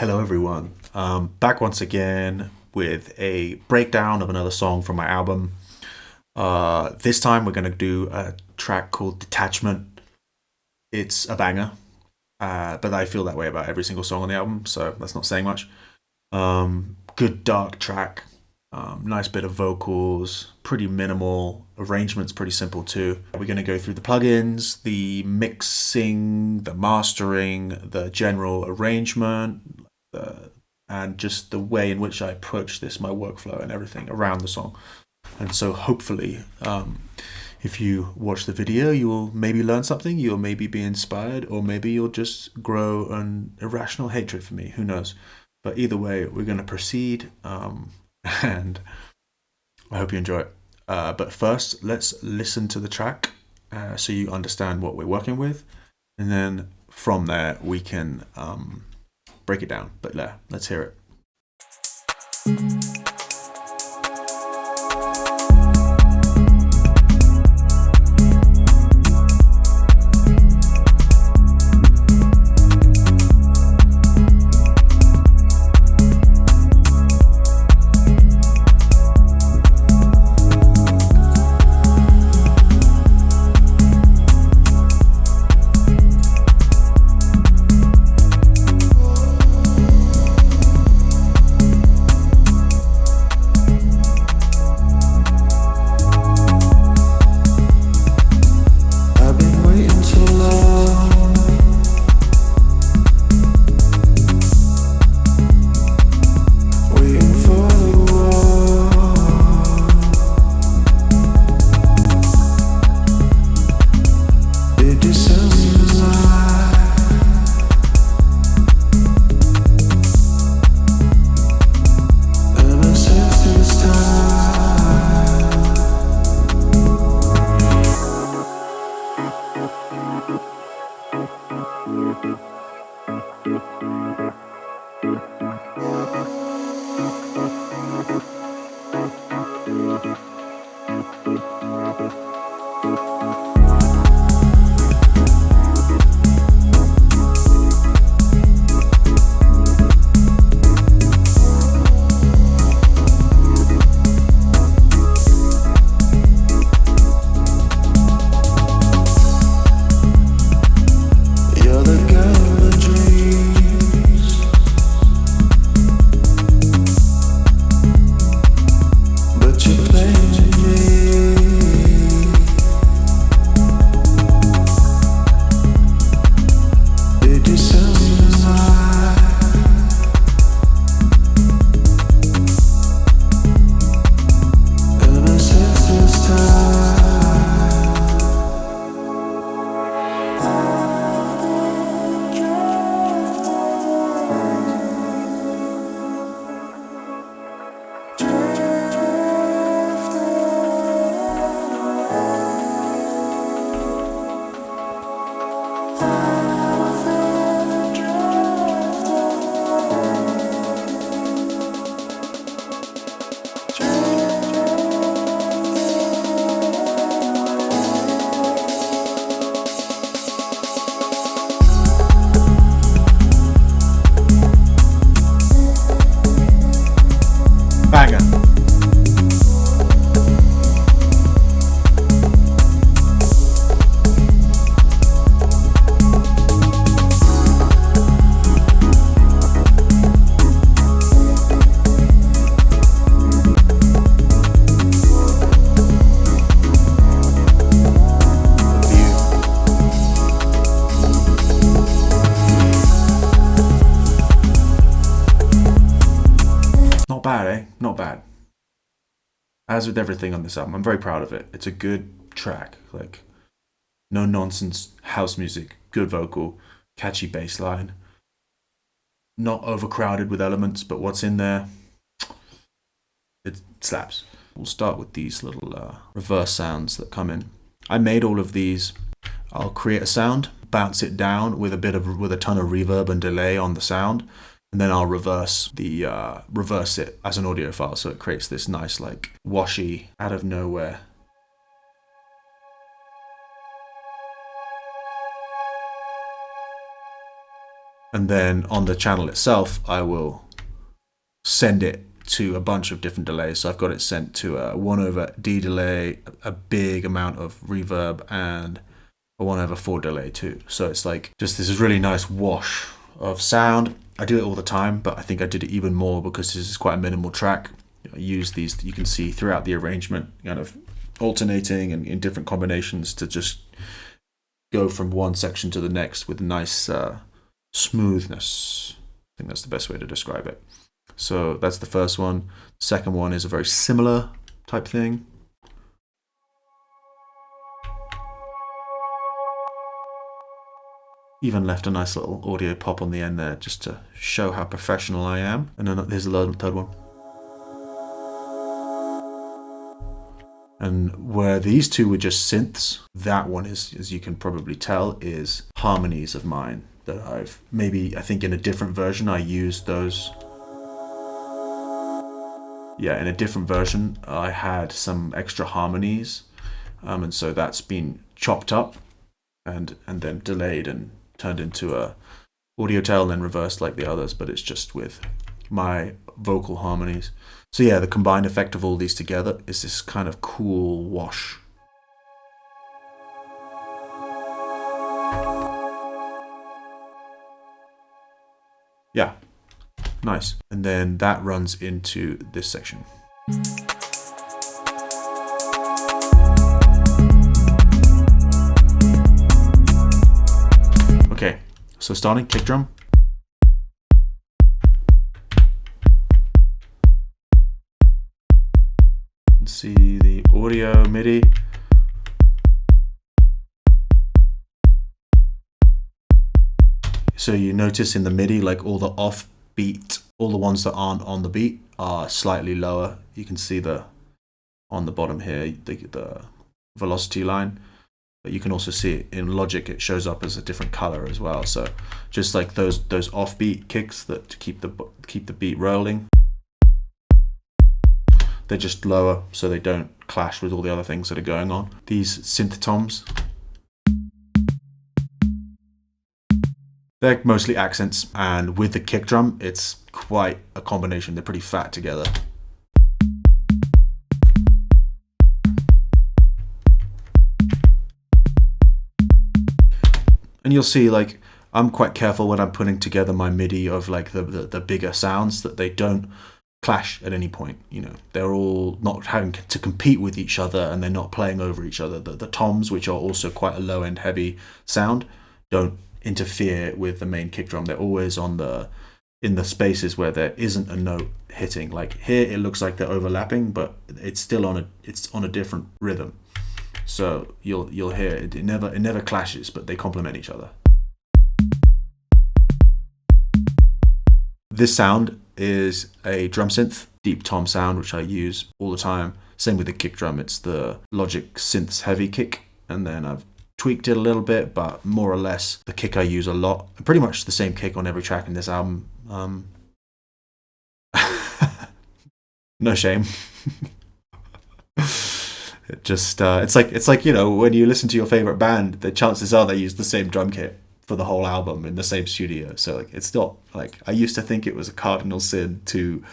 Hello, everyone. Back once again with a breakdown of another song from my album. This time we're going to do a track called Detachment. It's a banger, but I feel that way about every single song on the album, so that's not saying much. Good dark track, nice bit of vocals, pretty minimal, arrangement's pretty simple too. We're going to go through the plugins, the mixing, the mastering, the general arrangement, and just the way in which I approach this, my workflow and everything around the song. And so hopefully, if you watch the video, you will maybe learn something, you'll maybe be inspired, or maybe you'll just grow an irrational hatred for me, who knows. But either way, we're going to proceed, and I hope you enjoy it. But first, let's listen to the track so you understand what we're working with, and then from there we can break it down. But let's hear it. Banger. Not bad, eh? Not bad. As with everything on this album, I'm very proud of it. It's a good track, like no nonsense house music, good vocal, catchy bass line, not overcrowded with elements, but what's in there, it slaps. We'll start with these little reverse sounds that come in. I made all of these. I'll create a sound, bounce it down with a ton of reverb and delay on the sound, and then I'll reverse it as an audio file, so it creates this nice, like, washy, out of nowhere And then on the channel itself, I will send it to a bunch of different delays. So I've got it sent to a 1/D delay, a big amount of reverb, and a 1/4 delay too. So it's like just this really nice wash of sound. I do it all the time, but I think I did it even more because this is quite a minimal track. I use these, you can see throughout the arrangement, kind of alternating and in different combinations to just go from one section to the next with nice smoothness. I think that's the best way to describe it. So that's the first one. Second one is a very similar type thing. Even left a nice little audio pop on the end there just to show how professional I am. And then there's the third one. And where these two were just synths, that one is, as you can probably tell, is harmonies of mine that I've maybe, I think in a different version, I used those. Yeah, in a different version, I had some extra harmonies. And so that's been chopped up and then delayed and turned into a audio tail and then reversed like the others, but it's just with my vocal harmonies. So yeah, the combined effect of all these together is this kind of cool wash. Yeah, nice. And then that runs into this section. Okay, so starting kick drum. See the audio MIDI. So you notice in the MIDI, like all the off beat, all the ones that aren't on the beat are slightly lower. You can see the on the bottom here, the velocity line, but you can also see it in Logic. It shows up as a different color as well. So just like those offbeat kicks that to keep the beat rolling, they're just lower so they don't clash with all the other things that are going on. These synth toms, they're mostly accents, and with the kick drum, it's quite a combination. They're pretty fat together. And you'll see, like, I'm quite careful when I'm putting together my MIDI of like the bigger sounds that they don't clash at any point. You know, they're all not having to compete with each other and they're not playing over each other. The toms, which are also quite a low end heavy sound, don't interfere with the main kick drum. They're always in the spaces where there isn't a note hitting. Like here it looks like they're overlapping, but it's still on a different rhythm. So you'll hear it never clashes, but they complement each other. This sound is a drum synth, deep tom sound, which I use all the time. Same with the kick drum. It's the Logic Synths Heavy kick, and then I've tweaked it a little bit, but more or less the kick I use a lot. Pretty much the same kick on every track in this album. No shame. It's like, you know, when you listen to your favorite band, the chances are they use the same drum kit for the whole album in the same studio. So like, it's not like, I used to think it was a cardinal sin to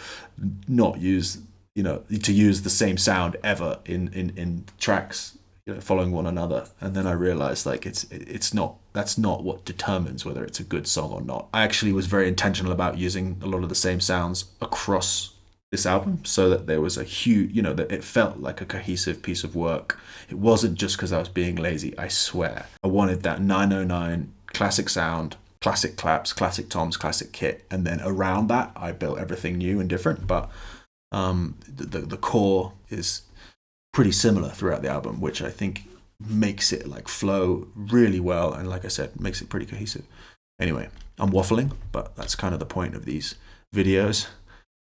not use, you know, to use the same sound ever in tracks, you know, following one another. And then I realized like that's not what determines whether it's a good song or not. I actually was very intentional about using a lot of the same sounds across this album so that there was a huge, you know, that it felt like a cohesive piece of work. It wasn't just because I was being lazy, I swear. I wanted that 909 classic sound, classic claps, classic toms, classic kit, and then around that I built everything new and different. But the core is pretty similar throughout the album, which I think makes it like flow really well, and like I said, makes it pretty cohesive. Anyway, I'm waffling, but that's kind of the point of these videos.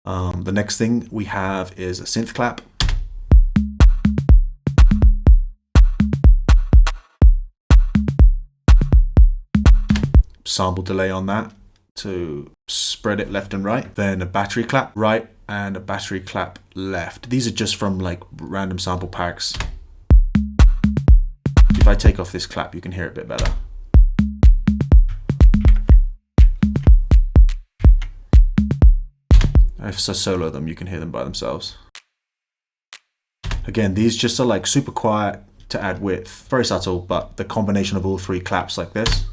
The next thing we have is a synth clap. Sample delay on that to spread it left and right. Then a battery clap right and a battery clap left. These are just from like random sample packs. If I take off this clap, you can hear it a bit better. If I solo them, you can hear them by themselves. Again, these just are like super quiet to add width. Very subtle, but the combination of all three claps like this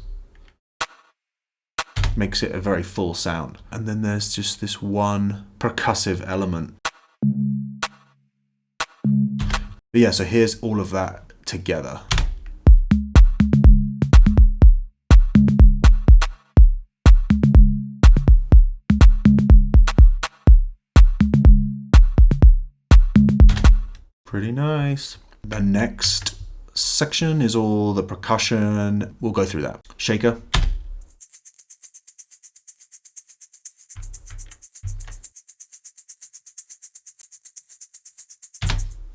makes it a very full sound. And then there's just this one percussive element. But yeah, so here's all of that together. Pretty nice. The next section is all the percussion. We'll go through that. Shaker.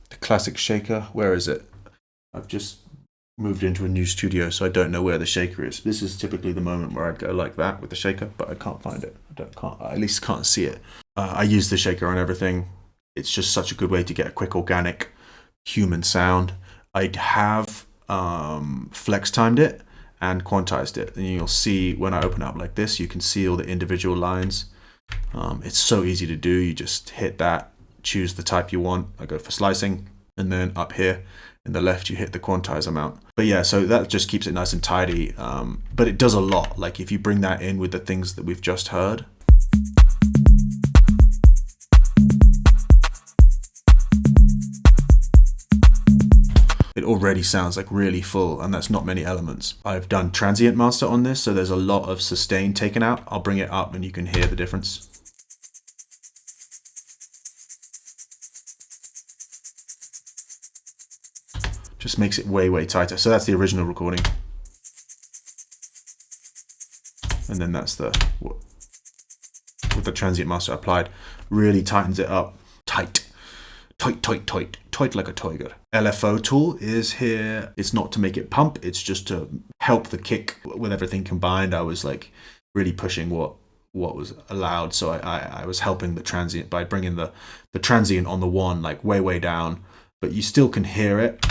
The classic shaker. Where is it? I've just moved into a new studio, so I don't know where the shaker is. This is typically the moment where I'd go like that with the shaker, but I can't find it. I at least can't see it. I use the shaker on everything. It's just such a good way to get a quick organic human sound. I'd have flex timed it and quantized it, and you'll see when I open up like this, you can see all the individual lines. It's so easy to do. You just hit that, choose the type you want. I go for slicing, and then up here in the left you hit the quantize amount. But yeah, so that just keeps it nice and tidy, but it does a lot. Like if you bring that in with the things that we've just heard, it already sounds like really full, and that's not many elements. I've done transient master on this, so there's a lot of sustain taken out. I'll bring it up and you can hear the difference. Just makes it way, way tighter. So that's the original recording. And then that's the, with the transient master applied, really tightens it up. Tight. Tight, tight, tight. Tight like a tiger. LFO tool is here. It's not to make it pump, it's just to help the kick with everything combined. I was like really pushing what was allowed, so I was helping the transient by bringing the transient on the one like way, way down, but you still can hear it.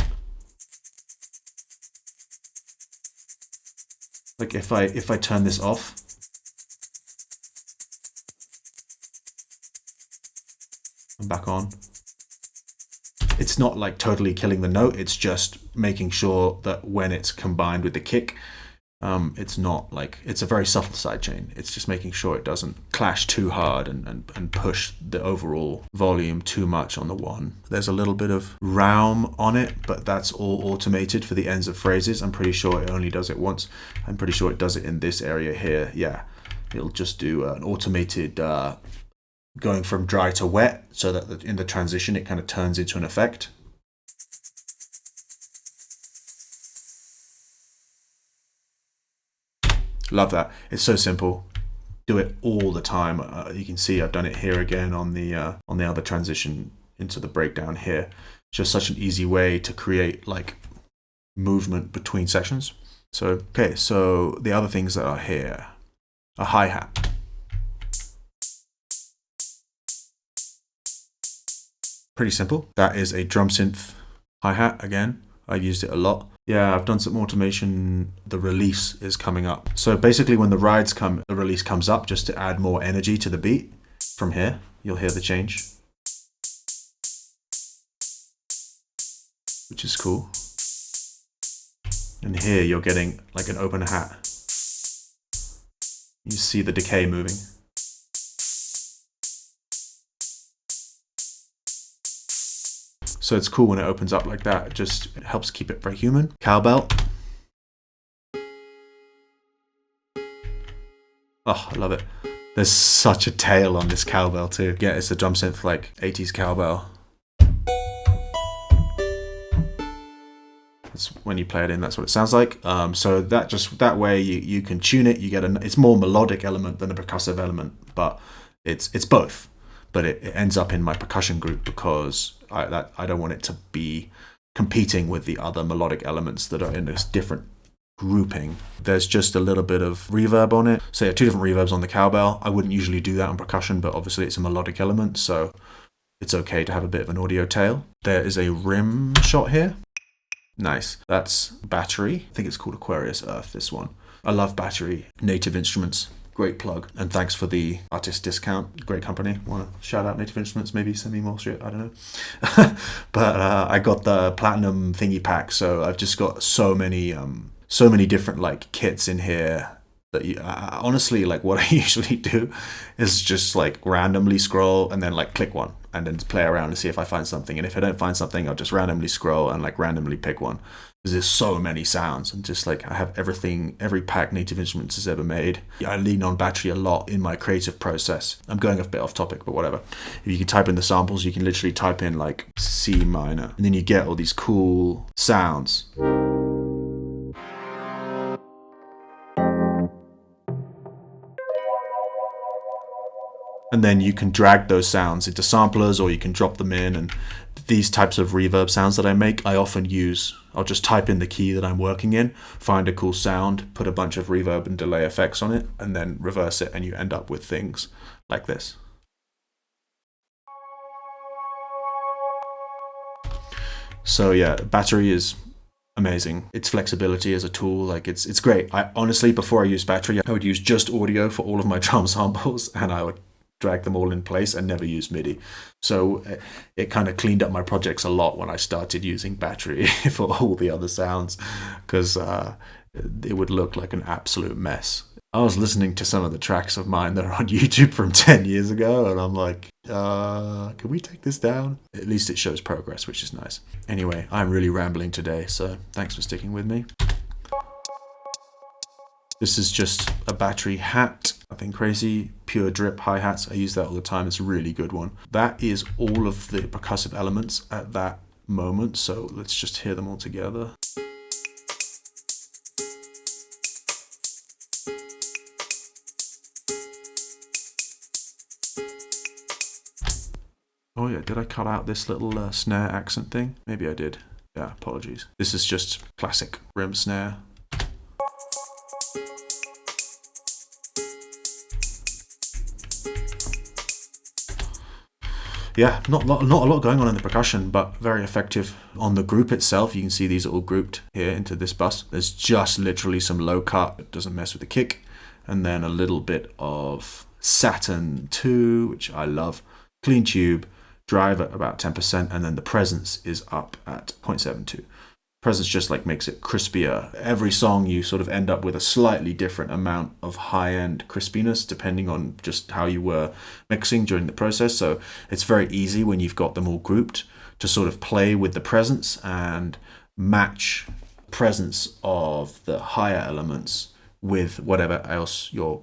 Like if I turn this off, and back on, it's not like totally killing the note, it's just making sure that when it's combined with the kick, it's not like, it's a very subtle sidechain. It's just making sure it doesn't clash too hard and push the overall volume too much on the one. There's a little bit of round on it, but that's all automated for the ends of phrases. I'm pretty sure it only does it once. I'm pretty sure it does it in this area here. Yeah, it'll just do an automated going from dry to wet, so that in the transition it kind of turns into an effect. Love that. It's so simple. Do it all the time. You can see I've done it here again on the other transition into the breakdown here. Just such an easy way to create like movement between sections. So okay, so the other things that are here, a hi-hat. Pretty simple. That is a drum synth hi-hat again. I've used it a lot. Yeah, I've done some automation. The release is coming up. So basically when the rides come, the release comes up just to add more energy to the beat. From here, you'll hear the change, which is cool. And here you're getting like an open hat. You see the decay moving. So it's cool when it opens up like that. It just helps keep it very human. Cowbell. Oh, I love it. There's such a tail on this cowbell too. Yeah, it's a drum synth like 80s cowbell. That's when you play it in, that's what it sounds like. So that way you can tune it. You get it's more melodic element than a percussive element, but it's both. But it ends up in my percussion group because I don't want it to be competing with the other melodic elements that are in this different grouping. There's just a little bit of reverb on it. So yeah, 2 different reverbs on the cowbell. I wouldn't usually do that on percussion, but obviously it's a melodic element, so it's okay to have a bit of an audio tail. There is a rim shot here. Nice. That's Battery. I think it's called Aquarius Earth, this one. I love Battery. Native Instruments. great plug. And thanks for the artist discount. Great company. Want to shout out Native Instruments? Maybe send me more shit. I don't know. But I got the platinum thingy pack, so I've just got so many different like kits in here. That honestly, like what I usually do is just like randomly scroll and then like click one and then play around and see if I find something. And if I don't find something, I'll just randomly scroll and like randomly pick one. Because there's so many sounds, and just like I have every pack Native Instruments has ever made. I lean on battery a lot in my creative process. I'm going a bit off topic, but whatever. If you can type in the samples, you can literally type in like C minor, and then you get all these cool sounds. And then you can drag those sounds into samplers, or you can drop them in. And these types of reverb sounds that I make, I often use. I'll just type in the key that I'm working in, find a cool sound, put a bunch of reverb and delay effects on it, and then reverse it, and you end up with things like this. So yeah, battery is amazing. Its flexibility as a tool, like it's great. I honestly, before I used battery, I would use just audio for all of my drum samples, and I would drag them all in place and never use MIDI. So it kind of cleaned up my projects a lot when I started using battery for all the other sounds, because it would look like an absolute mess. I was listening to some of the tracks of mine that are on YouTube from 10 years ago, and I'm like, can we take this down? At least it shows progress, which is nice. Anyway, I'm really rambling today, so thanks for sticking with me. This is just a battery hat. Nothing crazy. Pure drip hi-hats. I use that all the time. It's a really good one. That is all of the percussive elements at that moment. So let's just hear them all together. Oh yeah, did I cut out this little snare accent thing? Maybe I did. Yeah, apologies. This is just classic rim snare. Yeah, not a lot going on in the percussion, but very effective on the group itself. You can see these are all grouped here into this bus. There's just literally some low cut, it doesn't mess with the kick, and then a little bit of Saturn 2, which I love, clean tube, drive at about 10%, and then the presence is up at 0.72. Presence just like makes it crispier. Every song you sort of end up with a slightly different amount of high-end crispiness depending on just how you were mixing during the process. So it's very easy when you've got them all grouped to sort of play with the presence and match the presence of the higher elements with whatever else you're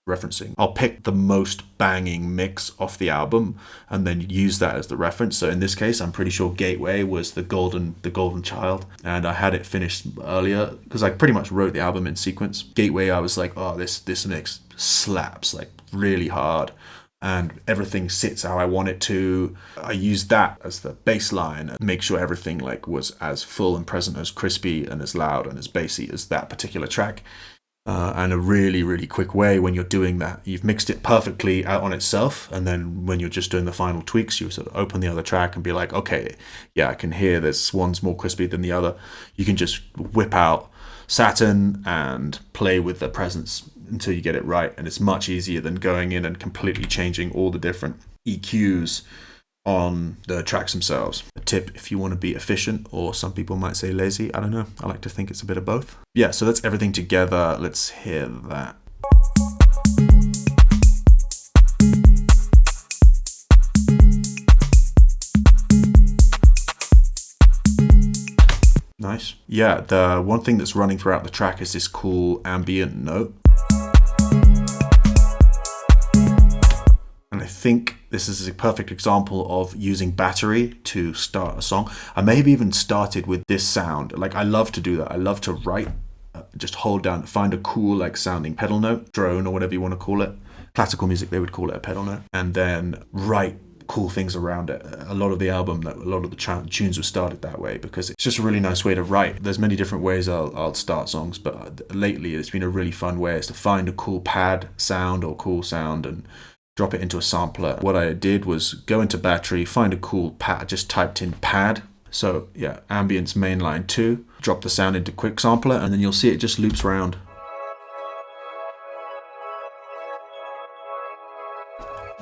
referencing. I'll pick the most banging mix off the album and then use that as the reference. So in this case, I'm pretty sure Gateway was the golden child, and I had it finished earlier because I pretty much wrote the album in sequence. Gateway, I was like, oh, this mix slaps like really hard, and everything sits how I want it to. I used that as the bass line and make sure everything like was as full and present, as crispy and as loud and as bassy as that particular track. And a really, really quick way when you're doing that. You've mixed it perfectly out on itself, and then when you're just doing the final tweaks, you sort of open the other track and be like, okay, yeah, I can hear this one's more crispy than the other. You can just whip out Saturn and play with the presence until you get it right, and it's much easier than going in and completely changing all the different EQs on the tracks themselves. A tip if you want to be efficient, or some people might say lazy, I don't know. I like to think it's a bit of both. Yeah, so that's everything together. Let's hear that. Nice. Yeah, the one thing that's running throughout the track is this cool ambient note. And I think this is a perfect example of using battery to start a song. I may have even started with this sound. Like, I love to do that. I love to write, just hold down, find a cool like sounding pedal note, drone or whatever you want to call it. Classical music, they would call it a pedal note. And then write cool things around it. A lot of the tunes were started that way because it's just a really nice way to write. There's many different ways I'll start songs, but lately it's been a really fun way is to find a cool pad sound or cool sound and drop it into a sampler. What I did was go into battery, find a cool pad, just typed in pad. So yeah, ambience mainline 2, drop the sound into quick sampler, and then you'll see it just loops around.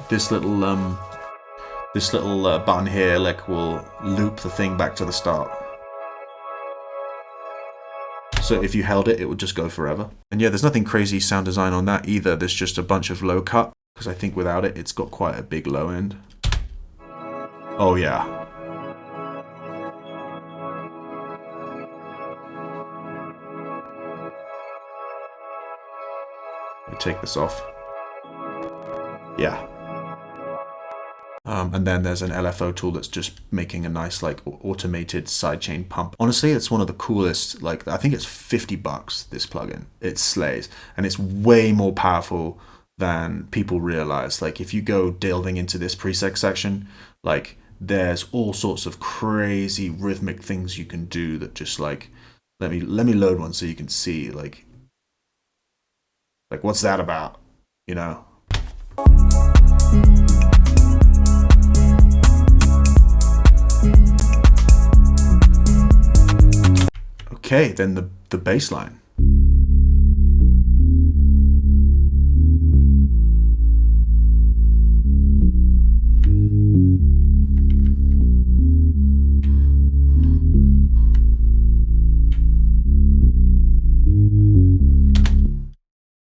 this little button here like will loop the thing back to the start. So if you held it, it would just go forever. And yeah, there's nothing crazy sound design on that either. There's just a bunch of low cut, because I think without it, it's got quite a big low end. Oh yeah. Let me take this off. Yeah. And then there's an LFO tool that's just making a nice like automated sidechain pump. Honestly, it's one of the coolest. Like, I think it's $50, this plugin. It slays, and it's way more powerful than people realize. Like, if you go delving into this preset section, like there's all sorts of crazy rhythmic things you can do that just like, let me load one so you can see like what's that about, you know? Okay, then the bass line.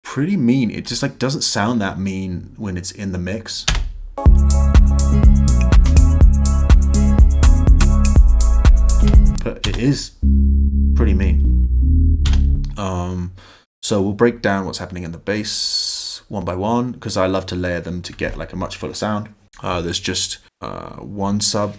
Pretty mean. It just like doesn't sound that mean when it's in the mix. But it is pretty mean. So we'll break down what's happening in the bass one by one, because I love to layer them to get like a much fuller sound. There's just one sub.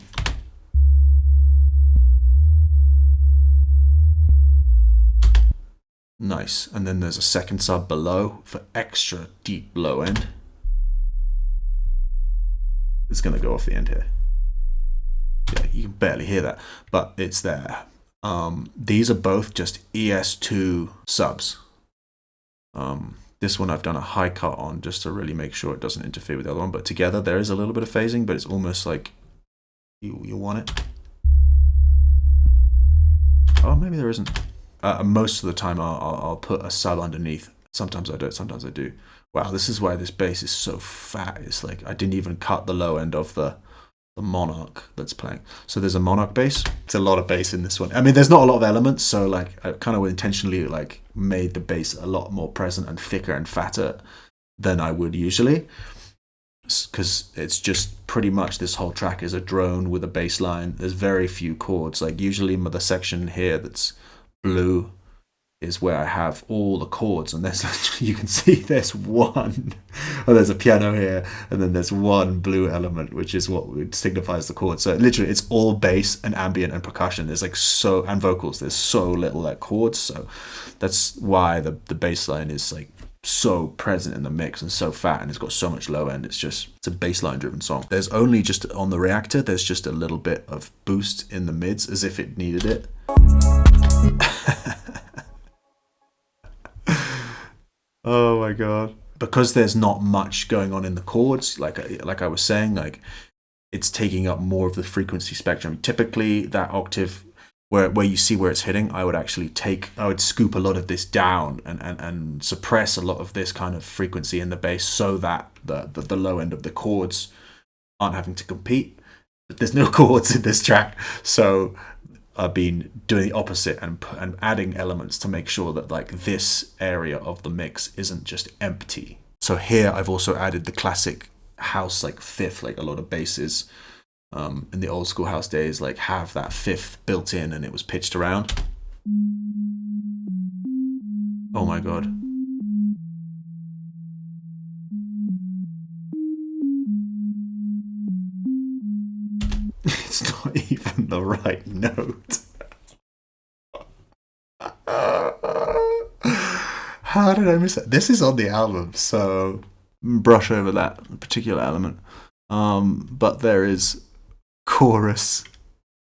Nice. And then there's a second sub below for extra deep low end. It's going to go off the end here. Yeah, you can barely hear that, but it's there. These are both just ES2 subs. This one I've done a high cut on just to really make sure it doesn't interfere with the other one, but together there is a little bit of phasing, but it's almost like you want it. Oh, maybe there isn't. Most of the time I'll put a sub underneath. Sometimes I don't, sometimes I do. Wow, this is why this bass is so fat. It's like I didn't even cut the low end of the Monarch that's playing. So there's a Monarch bass. It's a lot of bass in this one. I mean, there's not a lot of elements, so like I kind of intentionally like made the bass a lot more present and thicker and fatter than I would usually, because it's just pretty much this whole track is a drone with a bass line. There's very few chords. Like usually the section here that's blue is where I have all the chords, and there's you can see there's one. Oh, there's a piano here, and then there's one blue element, which is what signifies the chord. So literally, it's all bass and ambient and percussion. There's like so, and vocals. There's so little like chords, so that's why the bass line is like so present in the mix and so fat, and it's got so much low end. It's a bass line driven song. There's only just on the reactor. There's just a little bit of boost in the mids, as if it needed it. Oh my god. Because there's not much going on in the chords, like I was saying, like it's taking up more of the frequency spectrum. Typically that octave where you see where it's hitting, I would scoop a lot of this down and suppress a lot of this kind of frequency in the bass, so that the low end of the chords aren't having to compete. But there's no chords in this track, so I've been doing the opposite and adding elements to make sure that like this area of the mix isn't just empty. So here I've also added the classic house like fifth, like a lot of basses in the old school house days like have that fifth built in, and it was pitched around. Oh my god. It's not even the right note. How did I miss it? This is on the album, so brush over that particular element. But there is chorus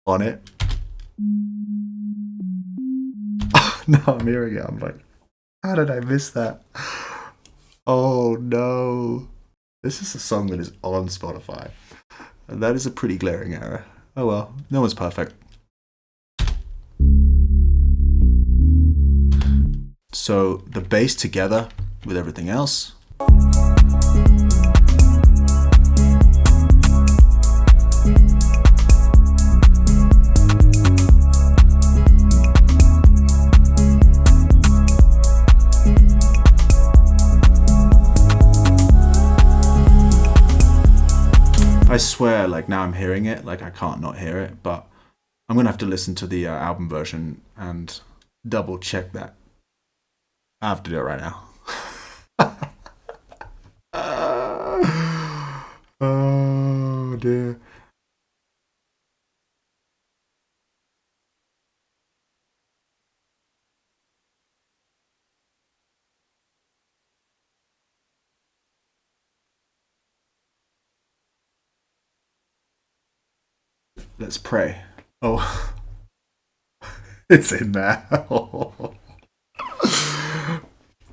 on it. No, I'm hearing it. I'm like, how did I miss that? Oh no. This is a song that is on Spotify. And that is a pretty glaring error. Oh well, no one's perfect. So the bass together with everything else. I swear, like now I'm hearing it, like I can't not hear it, but I'm gonna have to listen to the album version and double check that. I have to do it right now. Oh dear. Let's pray. Oh, it's in there.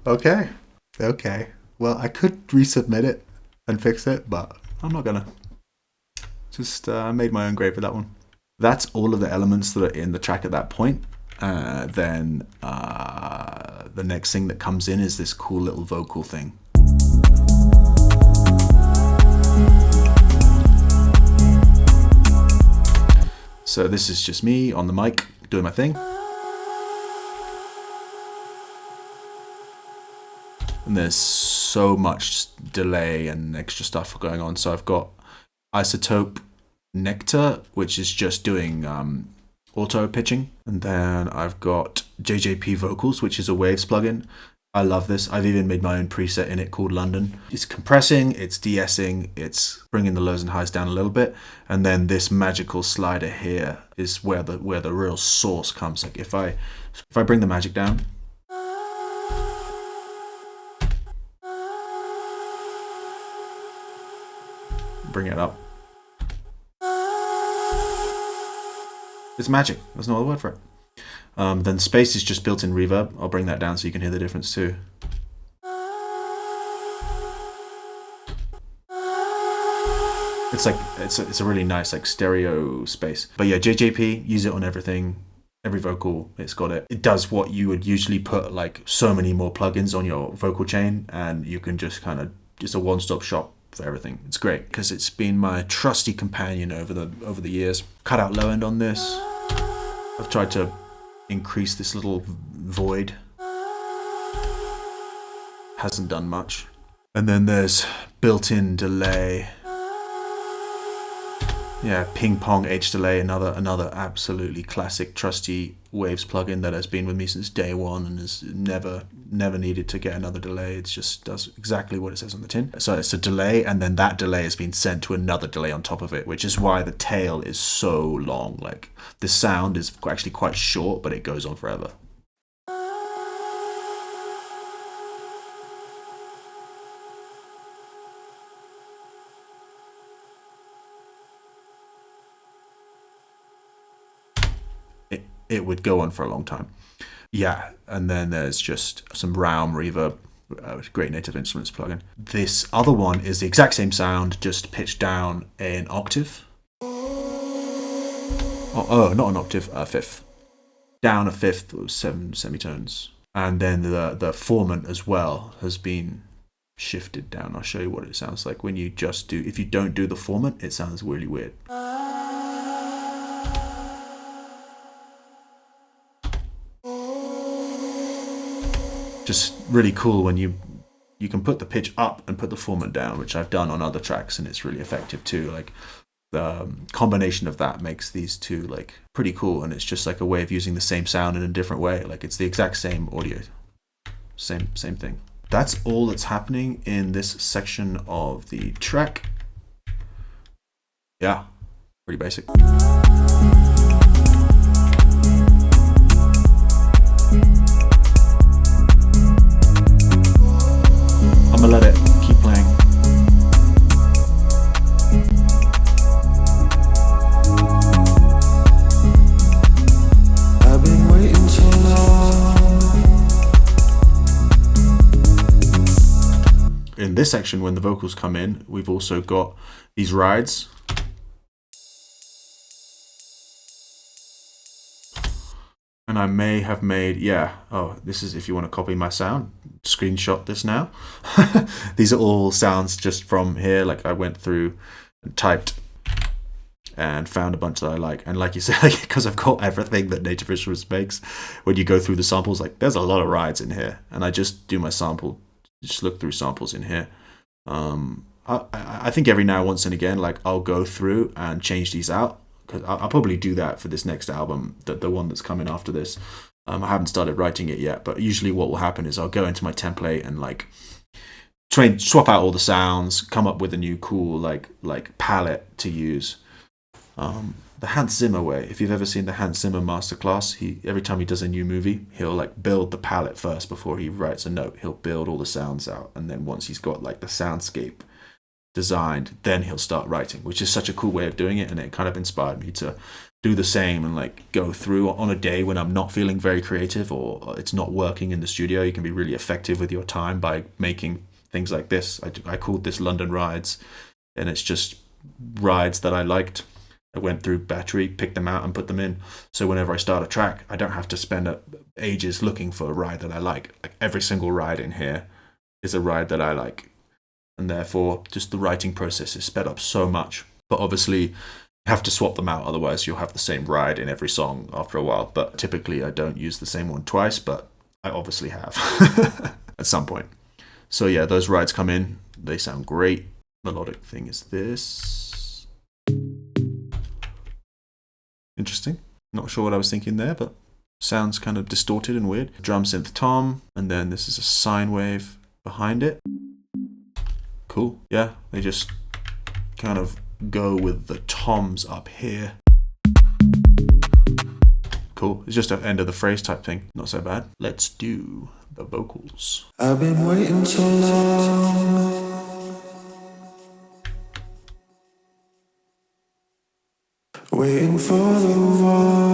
Okay. Okay. Well, I could resubmit it and fix it, but I'm not gonna. Just made my own grave with that one. That's all of the elements that are in the track at that point. Then the next thing that comes in is this cool little vocal thing. So this is just me on the mic doing my thing. And there's so much delay and extra stuff going on. So I've got Isotope Nectar, which is just doing auto pitching. And then I've got JJP Vocals, which is a Waves plugin. I love this. I've even made my own preset in it called London. It's compressing, it's de-essing, it's bringing the lows and highs down a little bit. And then this magical slider here is where the real source comes. Like if I bring the magic down, bring it up, it's magic. There's no other word for it. Then space is just built-in reverb. I'll bring that down so you can hear the difference too. It's like it's a really nice like stereo space. But yeah, JJP, use it on everything, every vocal. It's got it. It does what you would usually put like so many more plugins on your vocal chain, and you can just kind of it's a one-stop shop for everything. It's great because it's been my trusty companion over the years. Cut out low end on this. I've tried to increase this little void. Hasn't done much. And then there's built-in delay. Yeah, ping pong H delay, another absolutely classic trusty Waves plugin that has been with me since day one and has never needed to get another delay. It just does exactly what it says on the tin. So it's a delay, and then that delay has been sent to another delay on top of it, which is why the tail is so long. Like the sound is actually quite short, but it goes on forever. It would go on for a long time. Yeah, and then there's just some Realm reverb, great Native Instruments plugin. This other one is the exact same sound, just pitched down an octave. Oh, not an octave, a fifth. Down a fifth with 7 semitones. And then the formant as well has been shifted down. I'll show you what it sounds like when you just do, if you don't do the formant, it sounds really weird. Just really cool when you can put the pitch up and put the formant down, which I've done on other tracks, and it's really effective too. Like the combination of that makes these two like pretty cool, and it's just like a way of using the same sound in a different way. Like it's the exact same audio, same thing. That's all that's happening in this section of the track. Yeah, pretty basic. I'm gonna let it keep playing. I've been waiting so long. In this section, when the vocals come in, we've also got these rides. And I may have made, this is if you want to copy my sound, screenshot this now. These are all sounds just from here. Like I went through and typed and found a bunch that I like. And like you said, because I've got everything that Native Instruments makes, when you go through the samples, like there's a lot of rides in here. And I just do my sample, just look through samples in here. I think every now once and again, like I'll go through and change these out, because I'll probably do that for this next album, the one that's coming after this. I haven't started writing it yet, but usually what will happen is I'll go into my template and like swap out all the sounds, come up with a new cool like palette to use. The Hans Zimmer way. If you've ever seen the Hans Zimmer masterclass, every time he does a new movie, he'll like build the palette first before he writes a note. He'll build all the sounds out, and then once he's got like the soundscape designed, then he'll start writing, which is such a cool way of doing it, and it kind of inspired me to do the same and like go through on a day when I'm not feeling very creative or it's not working in the studio. You can be really effective with your time by making things like this. I called this London Rides, and it's just rides that I liked. I went through Battery, picked them out and put them in. So whenever I start a track, I don't have to spend ages looking for a ride that I like. Like every single ride in here is a ride that I like. And therefore, just the writing process is sped up so much. But obviously, you have to swap them out. Otherwise, you'll have the same ride in every song after a while. But typically, I don't use the same one twice, but I obviously have at some point. So yeah, those rides come in. They sound great. Melodic thing is this. Interesting. Not sure what I was thinking there, but sounds kind of distorted and weird. Drum synth tom, and then this is a sine wave behind it. Cool. Yeah, they just kind of go with the toms up here. Cool. It's just an end of the phrase type thing. Not so bad. Let's do the vocals. I've been waiting so long, waiting for the one.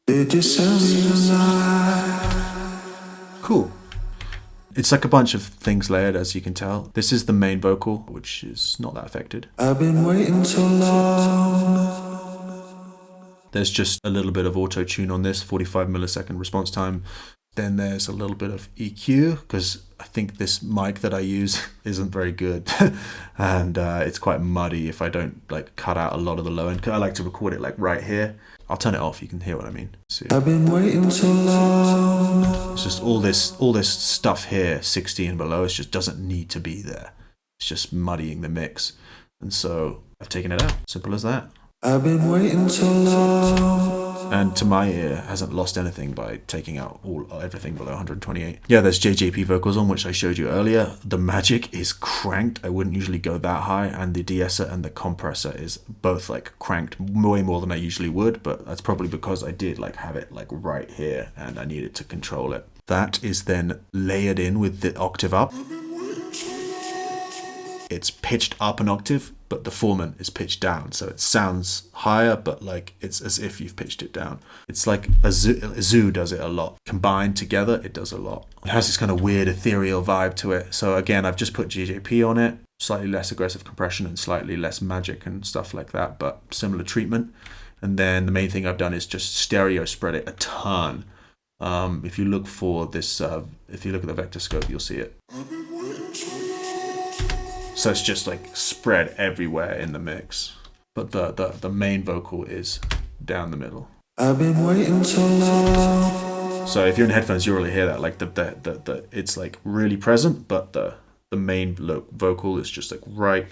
Did you send me a lie? Cool. It's like a bunch of things layered, as you can tell. This is the main vocal, which is not that affected. I've been waiting so long. There's just a little bit of auto-tune on this, 45 millisecond response time. Then there's a little bit of EQ, because I think this mic that I use isn't very good. And it's quite muddy if I don't like cut out a lot of the low end. 'Cause I like to record it like right here. I'll turn it off, you can hear what I mean. See? I've been waiting so long. It's just all this stuff here, 60 and below, it just doesn't need to be there. It's just muddying the mix. And so I've taken it out. Simple as that. I've been waiting so long. And to my ear, hasn't lost anything by taking out everything below 128. Yeah, there's JJP vocals on, which I showed you earlier. The Magic is cranked. I wouldn't usually go that high, and the de-esser and the compressor is both like cranked way more than I usually would, but that's probably because I did like have it like right here and I needed to control it. That is then layered in with the octave up. It's pitched up an octave, but the formant is pitched down, so it sounds higher, but like it's as if you've pitched it down. It's like a zoo does it a lot. Combined together, it does a lot. It has this kind of weird ethereal vibe to it. So again, I've just put JJP on it, slightly less aggressive compression and slightly less magic and stuff like that, but similar treatment. And then the main thing I've done is just stereo spread it a ton. If you look for this, if you look at the vector scope, you'll see it. So it's just like spread everywhere in the mix. But the main vocal is down the middle. I've been waiting so long. So if you're in headphones, you'll really hear that. Like the it's like really present, but the main vocal is just like right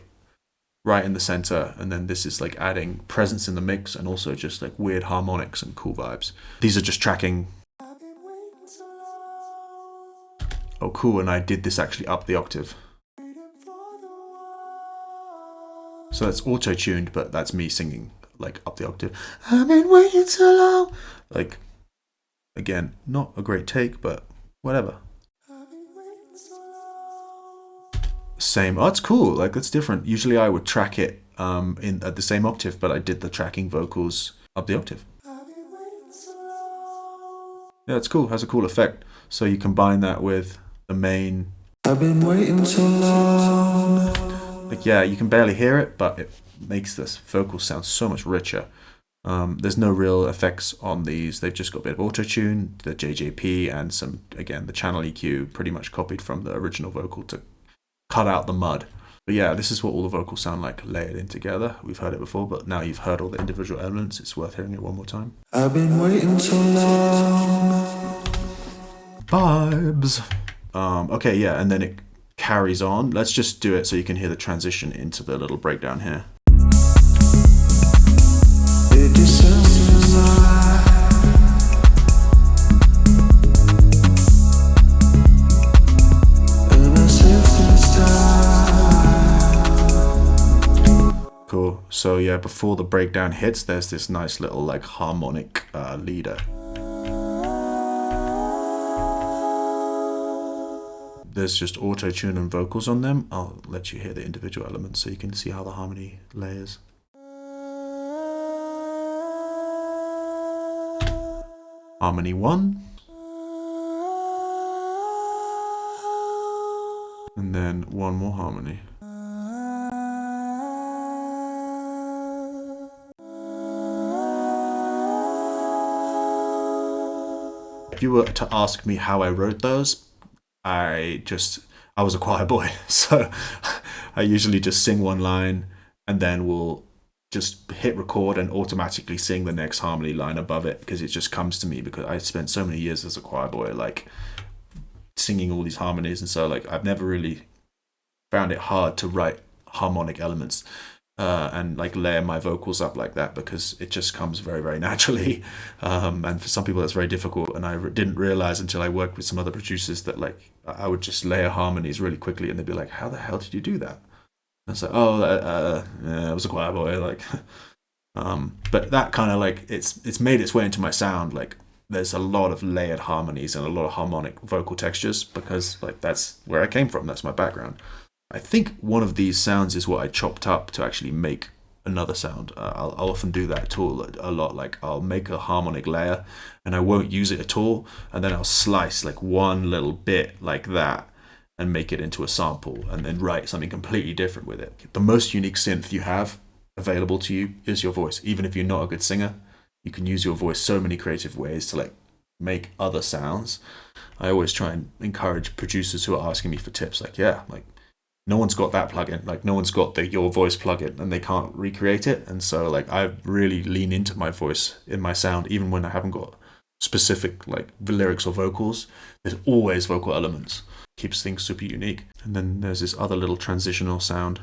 in the center. And then this is like adding presence in the mix and also just like weird harmonics and cool vibes. These are just tracking. Oh, cool. And I did this actually up the octave. So that's auto-tuned, but that's me singing like up the octave. I've been waiting so long. Like, again, not a great take, but whatever. Same. Oh, that's cool. Like, that's different. Usually I would track it in at the same octave, but I did the tracking vocals up the octave. Yeah, it's cool. Has a cool effect. So you combine that with the main. I've been waiting so long. Like, yeah, you can barely hear it, but it makes this vocal sound so much richer. There's no real effects on these. They've just got a bit of auto-tune, the JJP, and some, again, the channel EQ pretty much copied from the original vocal to cut out the mud. But yeah, this is what all the vocals sound like layered in together. We've heard it before, but now you've heard all the individual elements. It's worth hearing it one more time. I've been waiting so long. vibes. Okay, yeah, and then it carries on. Let's just do it so you can hear the transition into the little breakdown here. It descends alive. And I sense time. Cool. So yeah, before the breakdown hits, there's this nice little like harmonic leader. There's just auto-tune and vocals on them. I'll let you hear the individual elements so you can see how the harmony layers. Harmony 1. And then one more harmony. If you were to ask me how I wrote those, I was a choir boy, so I usually just sing one line and then we'll just hit record and automatically sing the next harmony line above it, because it just comes to me, because I spent so many years as a choir boy like singing all these harmonies, and so like I've never really found it hard to write harmonic elements and like layer my vocals up like that, because it just comes very, very naturally. And for some people that's very difficult, and I didn't realize until I worked with some other producers that like I would just layer harmonies really quickly and they'd be like, how the hell did you do that? And it's like, yeah, I was a choir boy, like but that kind of like it's made its way into my sound. Like there's a lot of layered harmonies and a lot of harmonic vocal textures, because like that's where I came from, that's my background. I think one of these sounds is what I chopped up to actually make another sound. I'll often do that tool a lot. Like I'll make a harmonic layer and I won't use it at all, and then I'll slice like one little bit like that and make it into a sample, and then write something completely different with it. The most unique synth you have available to you is your voice. Even if you're not a good singer, you can use your voice so many creative ways to like make other sounds. I always try and encourage producers who are asking me for tips, like, yeah, like no one's got that plugin, like no one's got the Your Voice plugin, and they can't recreate it. And so like I really lean into my voice in my sound, even when I haven't got specific like lyrics or vocals. There's always vocal elements. Keeps things super unique. And then there's this other little transitional sound.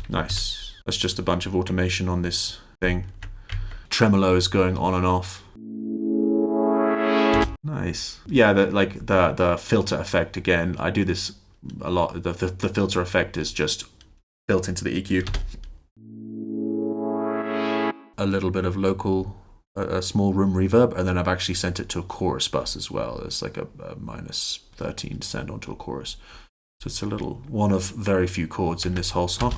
Nice. That's just a bunch of automation on this thing. Tremolo is going on and off. Nice. Yeah, the filter effect again. I do this a lot. The filter effect is just built into the EQ. A little bit of local, a small room reverb, and then I've actually sent it to a chorus bus as well. It's like a minus 13 send onto a chorus. So it's a little one of very few chords in this whole song.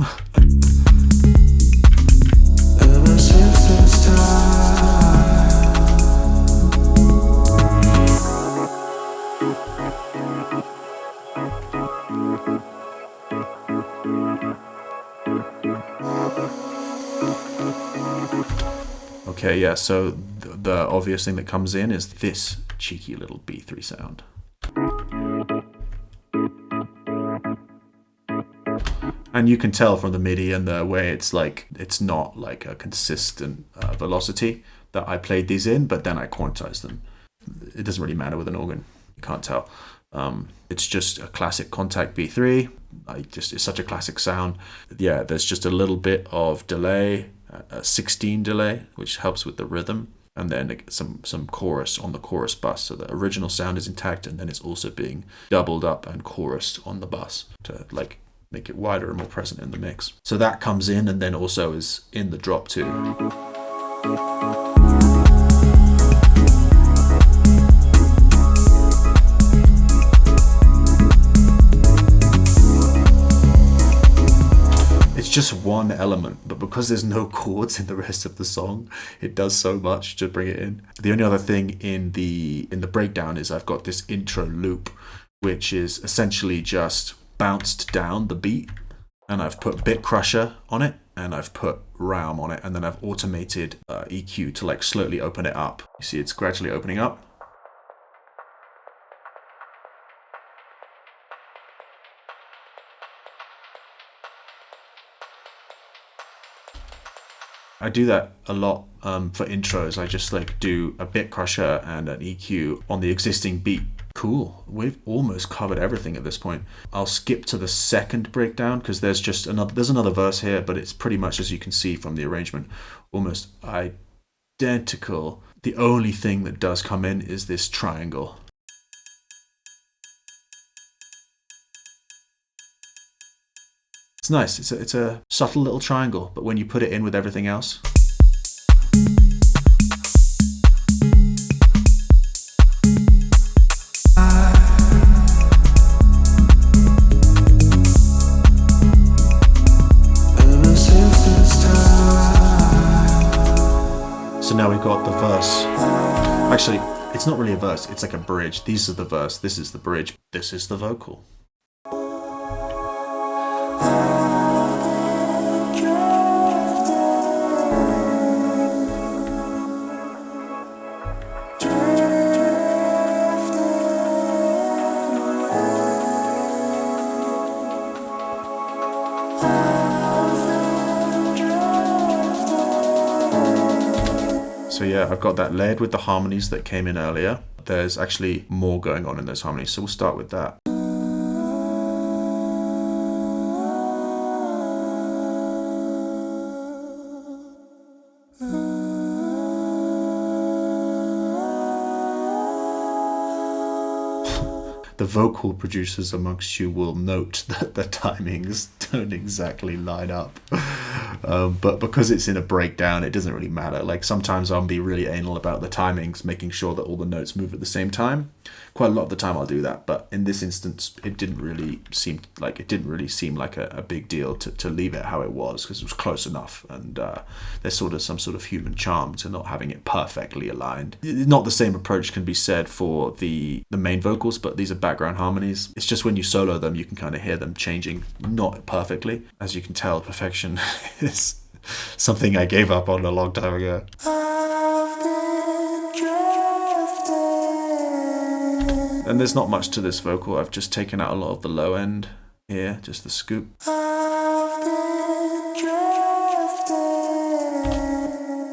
Ever since it's time. Okay, yeah, so the obvious thing that comes in is this cheeky little B3 sound. And you can tell from the MIDI and the way it's like, it's not like a consistent velocity that I played these in, but then I quantized them. It doesn't really matter with an organ, you can't tell. It's just a classic Contact B3. It's such a classic sound. Yeah, there's just a little bit of delay, a 16 delay, which helps with the rhythm, and then some chorus on the chorus bus. So the original sound is intact, and then it's also being doubled up and chorused on the bus to like make it wider and more present in the mix. So that comes in, and then also is in the drop too. It's just one element, but because there's no chords in the rest of the song, it does so much to bring it in. The only other thing in the breakdown is I've got this intro loop, which is essentially just bounced down the beat, and I've put Bit Crusher on it, and I've put Realm on it, and then I've automated EQ to like slowly open it up. You see it's gradually opening up. I do that a lot for intros. I just like do a bit crusher and an EQ on the existing beat. Cool. We've almost covered everything at this point. I'll skip to the second breakdown because there's another verse here, but it's pretty much, as you can see from the arrangement, almost identical. The only thing that does come in is this triangle. It's nice. It's a subtle little triangle, but when you put it in with everything else, so now we've got the verse. Actually, it's not really a verse. It's like a bridge. These are the verse. This is the bridge. This is the vocal. So yeah, I've got that layered with the harmonies that came in earlier. There's actually more going on in those harmonies, so we'll start with that. The vocal producers amongst you will note that the timings don't exactly line up. But because it's in a breakdown, it doesn't really matter. Like sometimes I'll be really anal about the timings, making sure that all the notes move at the same time. Quite a lot of the time I'll do that, but in this instance, it didn't really seem like a big deal to leave it how it was, because it was close enough, and there's sort of some sort of human charm to not having it perfectly aligned. Not the same approach can be said for the main vocals, but these are background harmonies. It's just when you solo them, you can kind of hear them changing, not perfectly. As you can tell, perfection is something I gave up on a long time ago. And there's not much to this vocal. I've just taken out a lot of the low end here, just the scoop.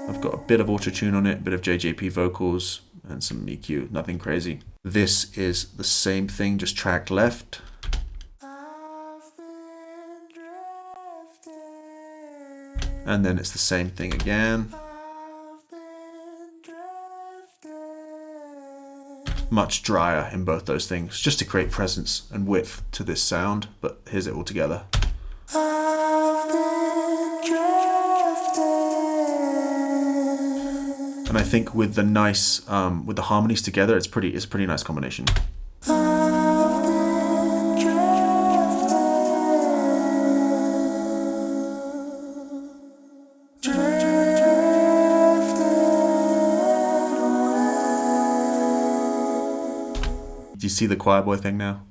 I've got a bit of auto-tune on it, a bit of JJP vocals, and some EQ, nothing crazy. This is the same thing, just tracked left. And then it's the same thing again. Much drier in both those things, just to create presence and width to this sound, but here's it all together. And I think with the nice, with the harmonies together, it's a pretty nice combination. Do you see the choir boy thing now?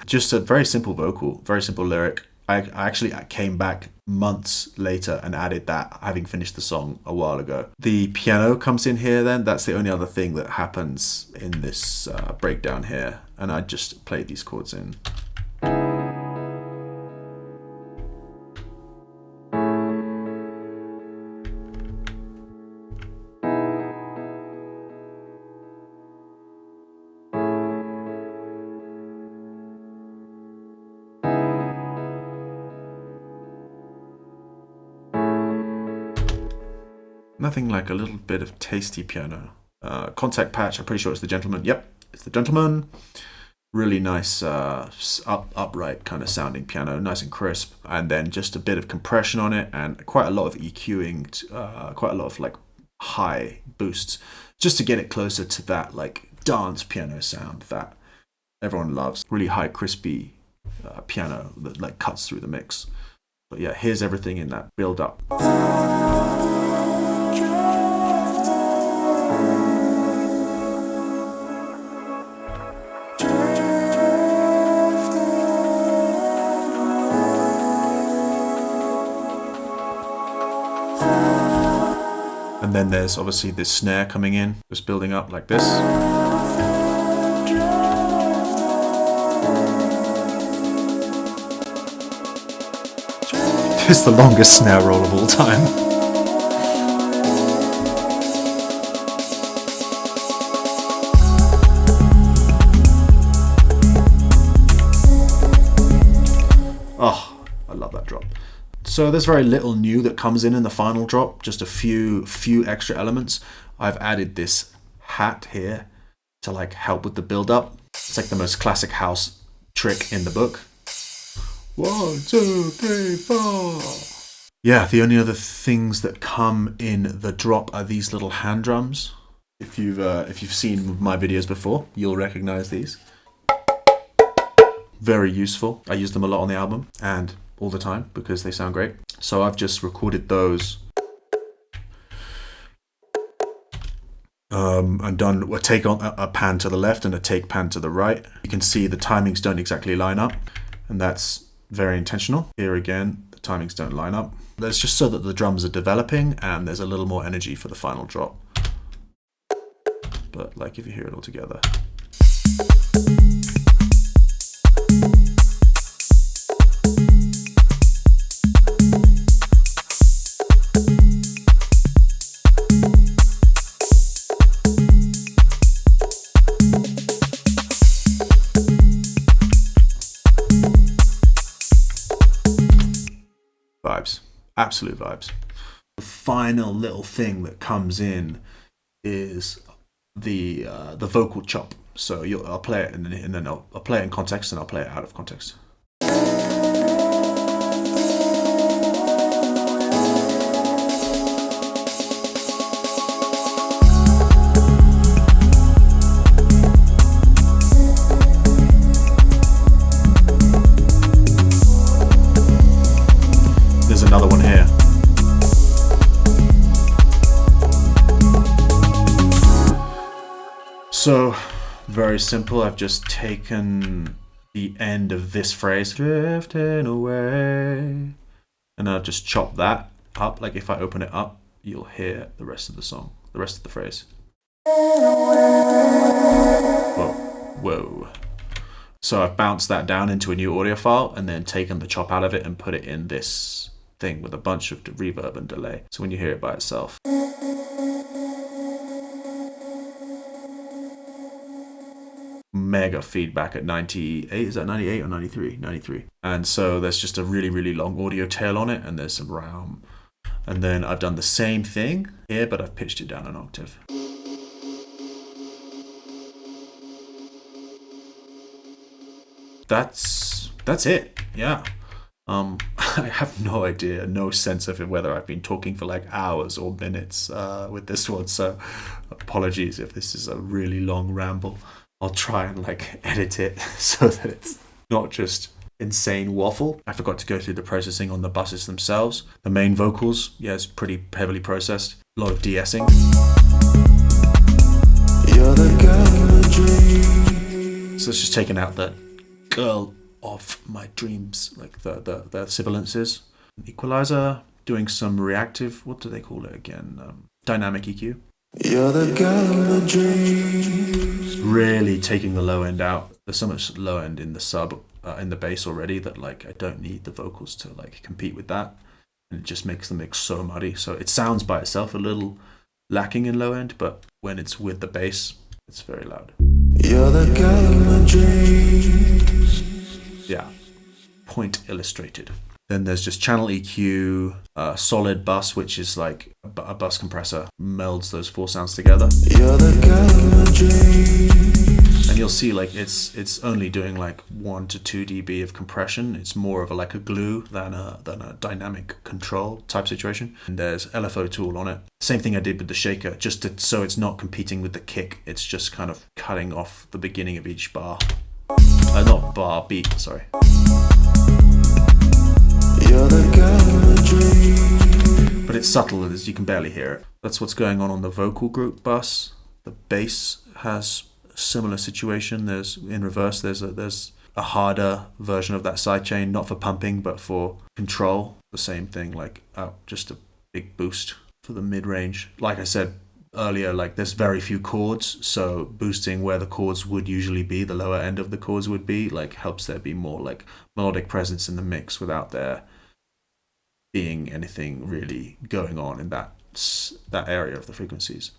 Just a very simple vocal, very simple lyric. I actually came back months later and added that, having finished the song a while ago. The piano comes in here then. That's the only other thing that happens in this breakdown here. And I just played these chords in. Nothing like a little bit of tasty piano. Contact patch, I'm pretty sure it's the Gentleman. Yep, it's the Gentleman. Really nice upright kind of sounding piano, nice and crisp. And then just a bit of compression on it and quite a lot of EQing, quite a lot of like high boosts, just to get it closer to that like dance piano sound that everyone loves. Really high, crispy piano that like cuts through the mix. But yeah, here's everything in that build up. And then there's obviously this snare coming in, just building up like this. It's the longest snare roll of all time. drop. So there's very little new that comes in the final drop, just a few extra elements. I've added this hat here to like help with the build up. It's like the most classic house trick in the book. 1, 2, 3, 4. Yeah, the only other things that come in the drop are these little hand drums. If you've seen my videos before, you'll recognize these. Very useful. I use them a lot on the album and all the time because they sound great. So I've just recorded those. And done a take on a pan to the left and a take pan to the right. You can see the timings don't exactly line up, and that's very intentional. Here again, the timings don't line up. That's just so that the drums are developing and there's a little more energy for the final drop. But like if you hear it all together. Vibes, absolute vibes. The final little thing that comes in is the vocal chop. So I'll play it and then I'll play it in context and I'll play it out of context. There's another one here. So, very simple. I've just taken the end of this phrase, drifting away, and I'll just chop that up. Like if I open it up, you'll hear the rest of the song, the rest of the phrase. Whoa, whoa. So I've bounced that down into a new audio file and then taken the chop out of it and put it in this thing with a bunch of reverb and delay. So when you hear it by itself. Mega feedback at 98. Is that 98 or 93? 93. And so there's just a really, really long audio tail on it and there's some round. And then I've done the same thing here, but I've pitched it down an octave. That's it. Yeah. I have no idea, no sense of whether I've been talking for like hours or minutes with this one. So apologies if this is a really long ramble. I'll try and like edit it so that it's not just insane waffle. I forgot to go through the processing on the buses themselves. The main vocals, yeah, it's pretty heavily processed. A lot of de-essing. You're the girl of my dreams. So it's just taking out the girl of my dreams, like the sibilances. Equalizer, doing some reactive, what do they call it again? Dynamic EQ. You're the girl of my dreams. Really taking the low end out. There's so much low end in the sub, in the bass already that like I don't need the vocals to like compete with that, and it just makes the mix so muddy. So it sounds by itself a little lacking in low end, but when it's with the bass, it's very loud. You're the girl of my dreams. Yeah, point illustrated. Then there's just channel EQ, solid bus, which is like a bus compressor, melds those four sounds together. You're the girl of my dreams. And you'll see like it's only doing like 1 to 2 dB of compression. It's more of like a glue than a dynamic control type situation. And there's LFO tool on it. Same thing I did with the shaker, so it's not competing with the kick. It's just kind of cutting off the beginning of each bar. Not bar, beat, sorry. You're the girl of my dreams. But it's subtle as you can barely hear it. That's what's going on the vocal group bus. The bass has a similar situation. There's in reverse. There's a harder version of that sidechain, not for pumping but for control. The same thing, like just a big boost for the mid range. Like I said earlier, like there's very few chords, so boosting where the chords would usually be, the lower end of the chords would be, like helps there be more like melodic presence in the mix without there being anything really going on in that area of the frequencies.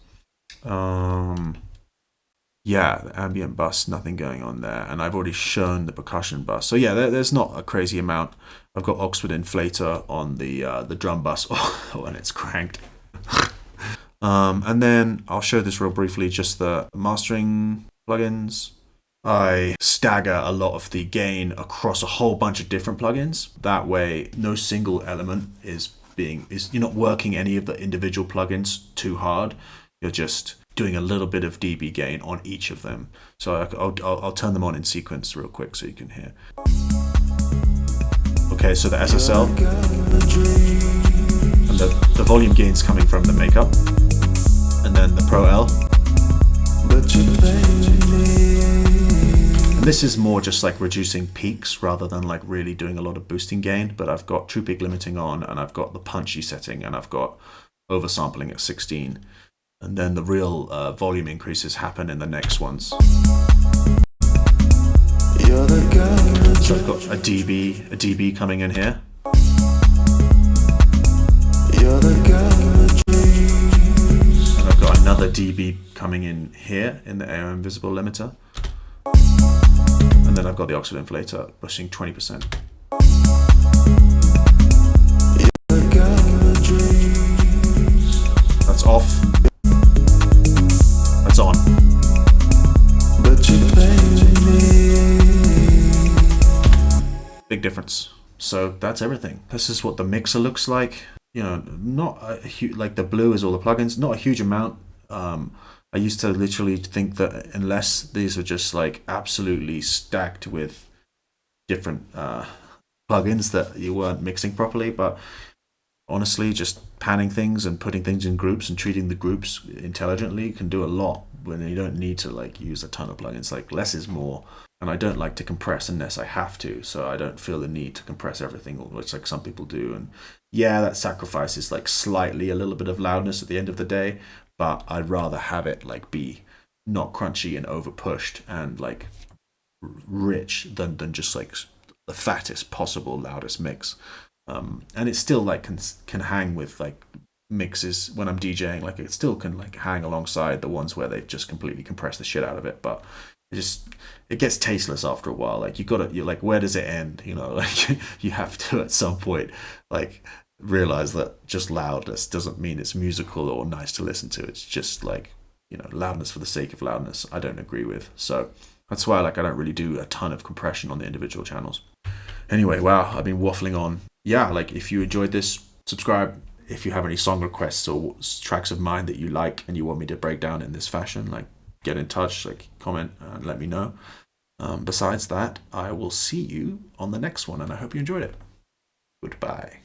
Yeah, the ambient bus, nothing going on there, and I've already shown the percussion bus. So yeah, there's not a crazy amount. I've got Oxford Inflator on the drum bus when it's cranked. And then I'll show this real briefly, just the mastering plugins. I stagger a lot of the gain across a whole bunch of different plugins. That way, no single element is you're not working any of the individual plugins too hard. You're just doing a little bit of dB gain on each of them. So I'll turn them on in sequence real quick so you can hear. Okay, so the SSL and the volume gain's coming from the makeup, and then the Pro L. And this is more just like reducing peaks rather than like really doing a lot of boosting gain, but I've got true peak limiting on, and I've got the punchy setting, and I've got oversampling at 16. And then the real volume increases happen in the next ones. So I've got a dB coming in here. And I've got another dB coming in here in the AOM visible limiter. And then I've got the Oxford Inflator pushing 20%. That's off. That's on. Big difference. So that's everything. This is what the mixer looks like. You know, not a huge, like the blue is all the plugins, not a huge amount. I used to literally think that unless these were just like absolutely stacked with different plugins that you weren't mixing properly, but honestly, just panning things and putting things in groups and treating the groups intelligently can do a lot when you don't need to like use a ton of plugins. Like less is more, and I don't like to compress unless I have to, so I don't feel the need to compress everything, which like some people do. And yeah, that sacrifices like slightly a little bit of loudness at the end of the day, but I'd rather have it like be not crunchy and over pushed and like rich than just like the fattest possible loudest mix. And it still like can hang with like mixes when I'm DJing. Like it still can like hang alongside the ones where they just completely compress the shit out of it, but it gets tasteless after a while. Like you're like, where does it end? You know, like you have to at some point like realize that just loudness doesn't mean it's musical or nice to listen to. It's just like, you know, loudness for the sake of loudness. I don't agree with. So that's why like I don't really do a ton of compression on the individual channels. Anyway, wow, I've been waffling on. Yeah, like if you enjoyed this, subscribe. If you have any song requests or tracks of mine that you like and you want me to break down in this fashion, like get in touch, like comment and let me know. Besides that, I will see you on the next one, and I hope you enjoyed it. Goodbye.